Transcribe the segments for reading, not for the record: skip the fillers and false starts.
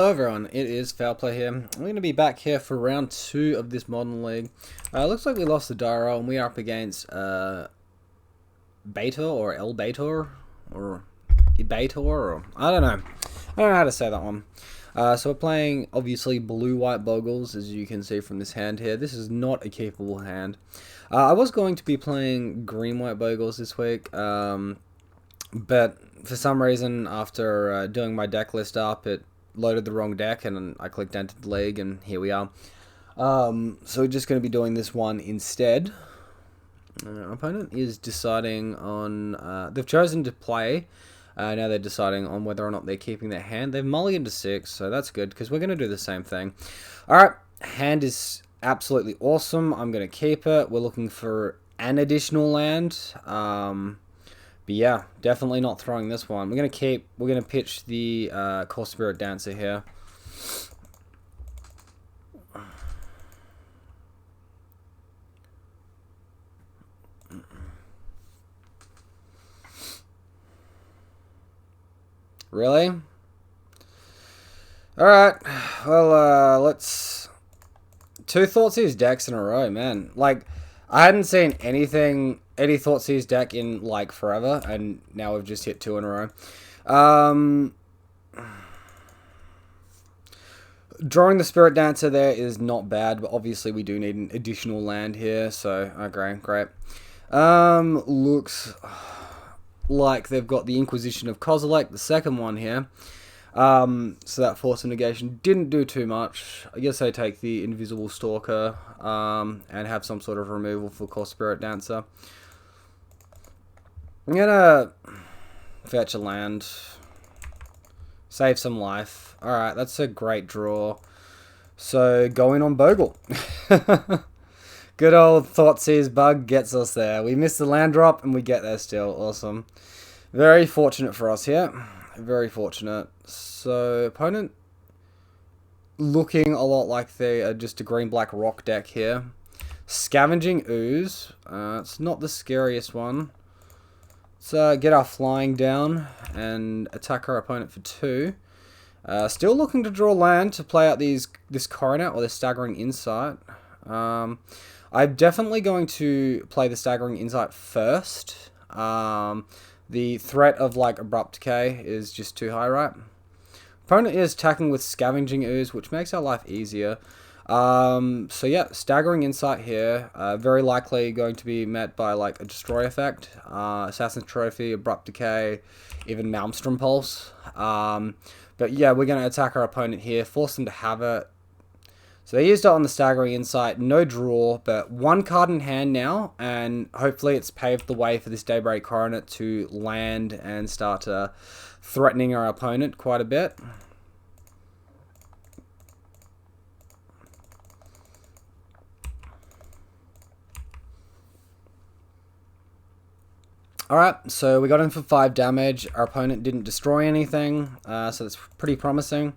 Hello everyone, it is Foul Play here. We're going to be back here for round 2 of this Modern League. Looks like we lost the die roll and we are up against Beta or El Bator or Ibator or I don't know. I don't know how to say that one. So we're playing obviously blue-white Bogles, as you can see from this hand here. This is not a keepable hand. I was going to be playing green-white Bogles this week, but for some reason after doing my deck list up, it loaded the wrong deck and I clicked enter the league and here we are. So we're just going to be doing this one instead. Our opponent is deciding on, they've chosen to play, now they're deciding on whether or not they're keeping their hand. They've mulliganed to 6, so that's good because we're going to do the same thing. Alright, hand is absolutely awesome. I'm going to keep it. We're looking for an additional land. But yeah, definitely not throwing this one. We're gonna pitch the Core Spirit Dancer here. Really? Alright, well, let's... 2 Thoughtseize decks in a row, man. Like, I hadn't seen any Thoughtseize deck in, like, forever, and now we've just hit 2 in a row. Drawing the Spirit Dancer there is not bad, but obviously we do need an additional land here, so, okay, great. Looks like they've got the Inquisition of Kozilek, the second one here. So that Force of Negation didn't do too much. I guess they take the Invisible Stalker, and have some sort of removal for Core Spirit Dancer. I'm gonna fetch a land. Save some life. Alright, that's a great draw. So, going on Bogle. Good old Thoughtseize bug gets us there. We miss the land drop and we get there still. Awesome. Very fortunate for us here. Very fortunate. So, opponent looking a lot like they are just a green-black rock deck here. Scavenging Ooze. It's not the scariest one. Let's get our flying down and attack our opponent for 2. Still looking to draw land to play out this Coronet or this Staggering Insight. I'm definitely going to play the Staggering Insight first. The threat of like Abrupt Decay is just too high, right? Opponent is attacking with Scavenging Ooze, which makes our life easier. So yeah, Staggering Insight here, very likely going to be met by like a Destroy effect, Assassin's Trophy, Abrupt Decay, even Maelstrom Pulse. But yeah, we're going to attack our opponent here, force them to have it. So they used it on the Staggering Insight, no draw, but 1 card in hand now, and hopefully it's paved the way for this Daybreak Coronet to land and start threatening our opponent quite a bit. Alright, so we got in for 5 damage. Our opponent didn't destroy anything, so that's pretty promising.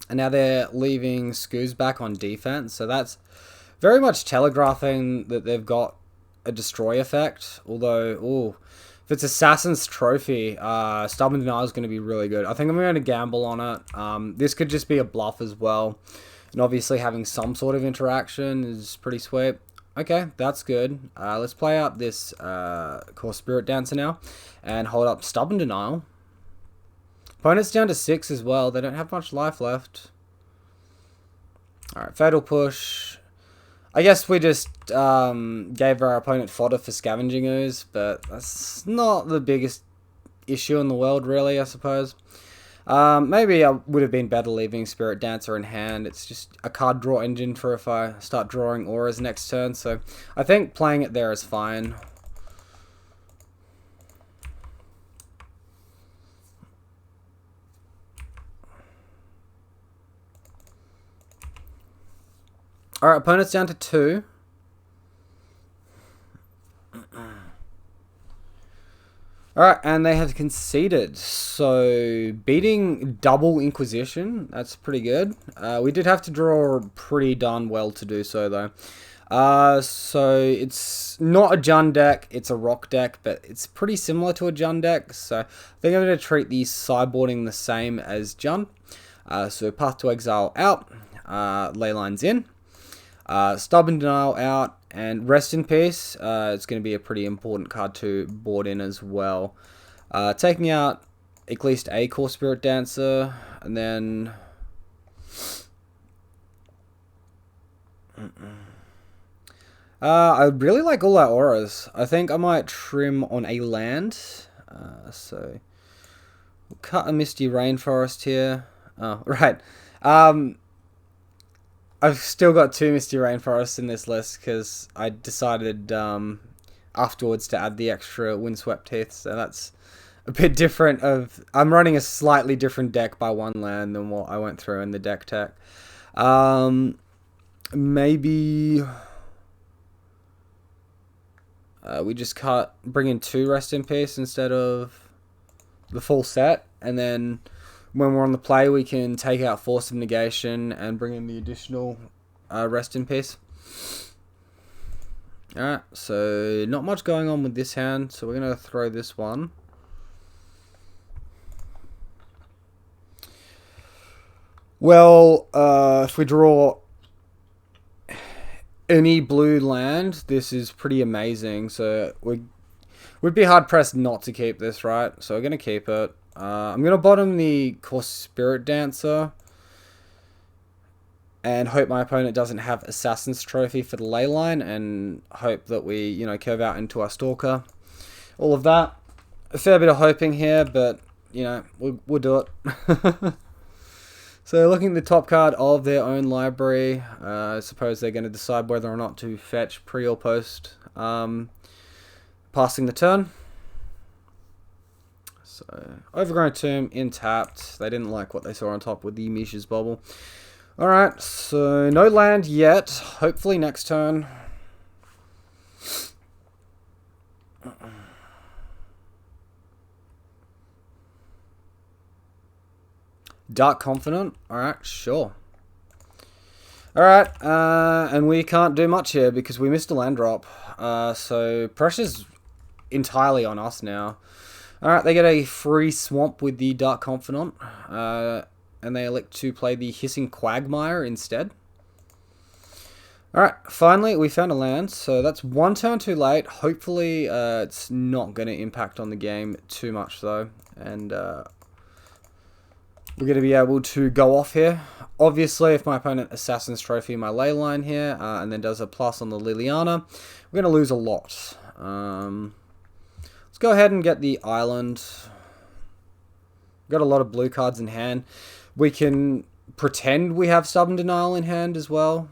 And now they're leaving Scooz back on defense, so that's very much telegraphing that they've got a destroy effect. Although, ooh, if it's Assassin's Trophy, Stubborn Denial is going to be really good. I think I'm going to gamble on it. This could just be a bluff as well. And obviously having some sort of interaction is pretty sweet. Okay, that's good. Let's play out this Core Spirit Dancer now and hold up Stubborn Denial. Opponent's down to 6 as well. They don't have much life left. Alright, Fatal Push. I guess we just gave our opponent fodder for Scavenging Ooze, but that's not the biggest issue in the world, really, I suppose. Maybe I would have been better leaving Spirit Dancer in hand. It's just a card draw engine for if I start drawing auras next turn, so I think playing it there is fine. Alright, opponent's down to 2. Alright, and they have conceded. So, beating double Inquisition, that's pretty good. We did have to draw pretty darn well to do so, though. So it's not a Jund deck, it's a rock deck, but it's pretty similar to a Jund deck, so I think I'm going to treat the sideboarding the same as Jund. So Path to Exile out, Leyline's in, Stubborn Denial out, and Rest in Peace. It's going to be a pretty important card to board in as well. Taking out at least a Core Spirit Dancer, and then I really like all our auras. I think I might trim on a land. So we'll cut a Misty Rainforest here. Oh, right. I've still got 2 Misty Rainforests in this list because I decided afterwards to add the extra Windswept Heath. So that's a bit different. I'm running a slightly different deck by 1 land than what I went through in the deck tech. Maybe we just bring in 2 Rest in Peace instead of the full set, and then when we're on the play we can take out Force of Negation and bring in the additional Rest in Peace. Alright, so not much going on with this hand, so we're going to throw this one. Well, if we draw any blue land, this is pretty amazing. So we'd be hard pressed not to keep this, right? So we're gonna keep it. I'm gonna bottom the Core Spirit Dancer and hope my opponent doesn't have Assassin's Trophy for the Leyline, and hope that we, curve out into our Stalker. All of that. A fair bit of hoping here, but we'll do it. So looking at the top card of their own library, I suppose they're going to decide whether or not to fetch pre or post passing the turn. So Overgrown Tomb in tapped. They didn't like what they saw on top with the Mishra's Bauble. Alright, so no land yet. Hopefully next turn. Dark Confidant. Alright, sure. Alright, and we can't do much here because we missed a land drop. So pressure's entirely on us now. Alright, they get a free swamp with the Dark Confidant. And they elect to play the Hissing Quagmire instead. Alright, finally we found a land. So that's 1 turn too late. Hopefully it's not going to impact on the game too much though. And we're going to be able to go off here. Obviously, if my opponent Assassin's Trophy my Leyline here, and then does a plus on the Liliana, we're going to lose a lot. Let's go ahead and get the island. Got a lot of blue cards in hand. We can pretend we have Stubborn Denial in hand as well.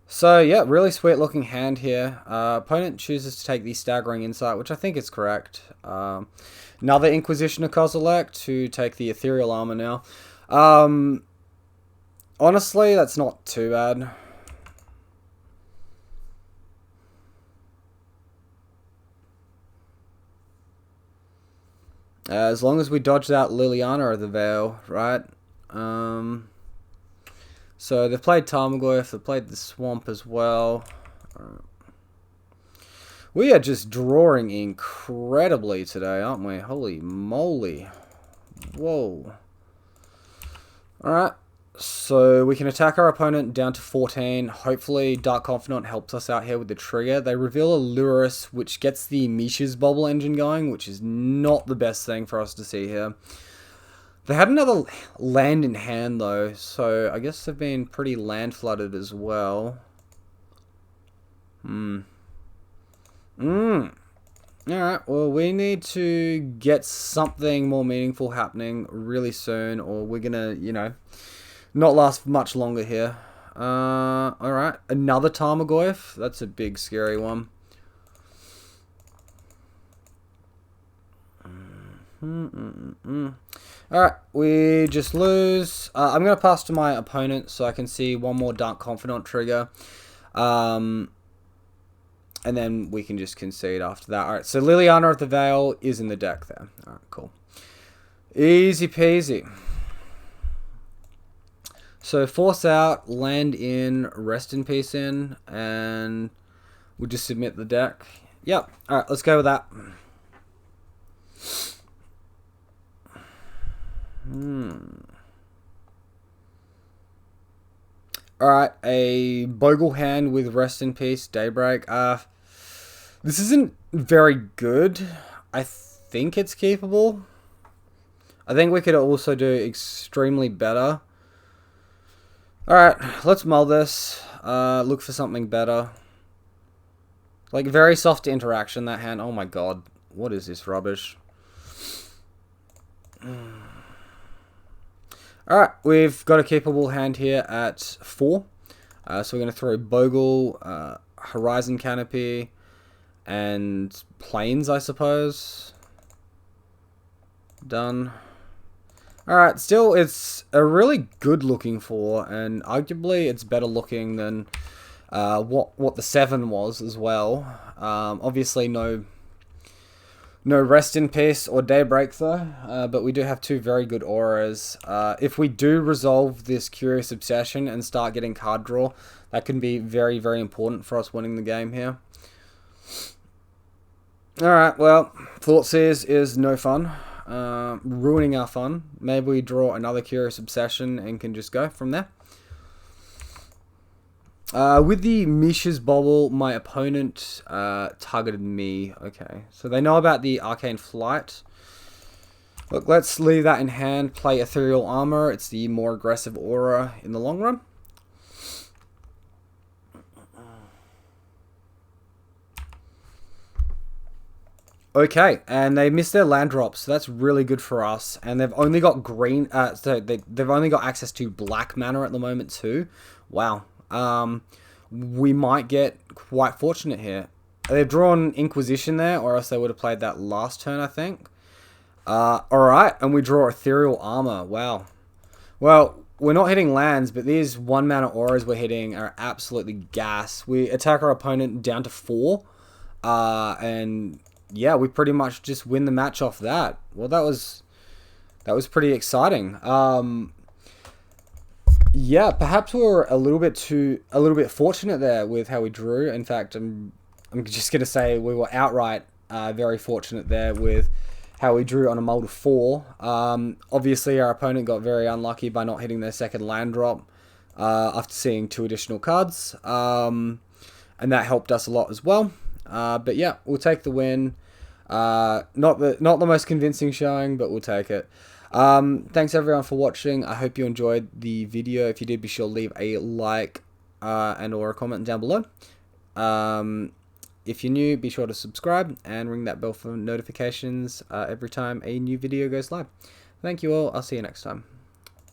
So, yeah, really sweet looking hand here. Opponent chooses to take the Staggering Insight, which I think is correct. Another Inquisitioner Kozilek to take the Ethereal Armor now. Honestly, that's not too bad. As long as we dodge that Liliana of the Veil, right? So they've played Tarmogoyf, they've played the Swamp as well. We are just drawing incredibly today, aren't we? Holy moly. Whoa. Alright, so we can attack our opponent down to 14. Hopefully Dark Confidant helps us out here with the trigger. They reveal a Lurus, which gets the Mishra's Bauble engine going, which is not the best thing for us to see here. They had another land in hand, though, so I guess they've been pretty land flooded as well. Alright, well, we need to get something more meaningful happening really soon, or we're gonna, not last much longer here. Alright, another Tarmogoyf. That's a big, scary one. Alright, we just lose. I'm going to pass to my opponent so I can see one more Dark Confidant trigger. And then we can just concede after that. Alright, so Liliana of the Veil is in the deck there. Alright, cool. Easy peasy. So Force out, land in, Rest in Peace in, and We'll just submit the deck. Yep. All right, let's go with that. Alright, a Bogle hand with Rest in Peace, Daybreak. This isn't very good. I think it's keepable. I think we could also do extremely better. Alright, let's mull this. Look for something better. Like, very soft interaction, that hand. Oh my god. What is this rubbish? Alright, we've got a keepable hand here at 4. So we're going to throw Bogle, Horizon Canopy, and Plains, I suppose. Done. Alright, still, it's a really good looking 4, and arguably it's better looking than what the 7 was as well. Obviously, no Rest in Peace or Daybreak though, but we do have 2 very good auras. If we do resolve this Curious Obsession and start getting card draw, that can be very, very important for us winning the game here. Alright, well, Thoughtseize is no fun. Ruining our fun. Maybe we draw another Curious Obsession and can just go from there. With the Mishra's Bobble, my opponent targeted me. Okay, so they know about the Arcane Flight. Look, let's leave that in hand. Play Ethereal Armor. It's the more aggressive aura in the long run. Okay, and they missed their land drops, so that's really good for us. And they've only got green. So they've only got access to black mana at the moment too. Wow. We might get quite fortunate here. They've drawn Inquisition there, or else they would have played that last turn, I think. Alright, and we draw Ethereal Armor. Wow. Well, we're not hitting lands, but these 1 mana auras we're hitting are absolutely gas. We attack our opponent down to 4. And yeah, we pretty much just win the match off that. Well, that was pretty exciting. Yeah, perhaps we were a little bit fortunate there with how we drew. In fact, I'm just gonna say we were outright very fortunate there with how we drew on a mull to 4. Obviously, our opponent got very unlucky by not hitting their second land drop after seeing 2 additional cards, and that helped us a lot as well. But yeah, we'll take the win. Not the most convincing showing, but we'll take it. Thanks everyone for watching. I hope you enjoyed the video. If you did, be sure to leave a like and or a comment down below. If you're new, be sure to subscribe and ring that bell for notifications every time a new video goes live. Thank you all. I'll see you next time.